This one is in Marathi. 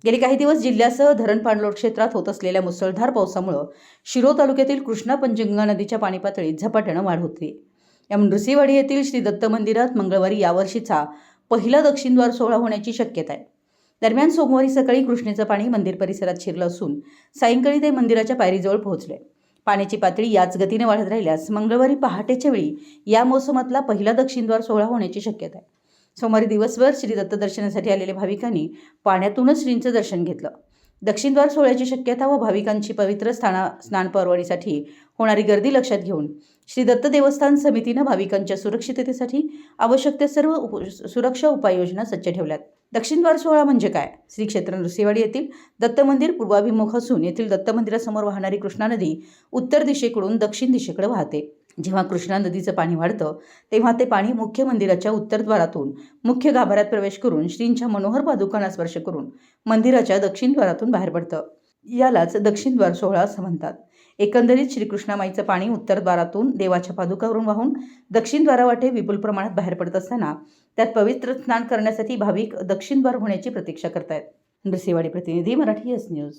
गेली काही दिवस जिल्ह्यासह धरण पाणलोट क्षेत्रात होत असलेल्या मुसळधार पावसामुळे शिरोळ तालुक्यातील कृष्णा पंचगंगा नदीच्या पाणी पातळीत झपाट्यानं वाढ होते। या नृसिंहवाडी येथील श्री दत्त मंदिरात मंगळवारी यावर्षीचा पहिला दक्षिणद्वार सोहळा होण्याची शक्यता आहे। दरम्यान सोमवारी सकाळी कृष्णेचं पाणी मंदिर परिसरात शिरलं असून सायंकाळी ते मंदिराच्या पायरीजवळ पोहोचले। पाण्याची पातळी याच गतीने वाढत राहिल्यास मंगळवारी पहाटेच्या वेळी या मोसमातला पहिला दक्षिणद्वार सोहळा होण्याची शक्यता आहे। सोमवारी दिवसभर श्री दत्त दर्शनासाठी आलेल्या भाविकांनी पाण्यातूनच श्रींचं दर्शन घेतलं। दक्षिणद्वार सोहळ्याची शक्यता व भाविकांची पवित्र स्नान पर्वणीसाठी होणारी गर्दी लक्षात घेऊन श्री दत्त देवस्थान समितीनं भाविकांच्या सुरक्षिततेसाठी आवश्यक त्या सर्व सुरक्षा उपाययोजना सज्ज ठेवल्यात। दक्षिणद्वार सोहळा म्हणजे काय? श्री क्षेत्र नृसिंहवाडी येथील दत्त मंदिर पूर्वाभिमुख असून येथील दत्त मंदिरासमोर वाहणारी कृष्णा नदी उत्तर दिशेकडून दक्षिण दिशेकडे वाहते। जेव्हा कृष्णा नदीचं पाणी वाढतं तेव्हा ते पाणी मुख्य मंदिराच्या उत्तरद्वारातून मुख्य गाभाऱ्यात प्रवेश करून श्रींच्या मनोहर पादुकांना स्पर्श करून मंदिराच्या दक्षिण द्वारातून बाहेर पडतं। यालाच दक्षिणद्वार सोहळा असं म्हणतात। एकंदरीत श्रीकृष्णामाईचं पाणी उत्तरद्वारातून देवाच्या पादुकावरून वाहून दक्षिणद्वारावाटे विपुल प्रमाणात बाहेर पडत असताना त्यात पवित्र स्नान करण्यासाठी भाविक दक्षिणद्वार होण्याची प्रतीक्षा करतायत। नृसिंहवाडी प्रतिनिधी, मराठी एस न्यूज।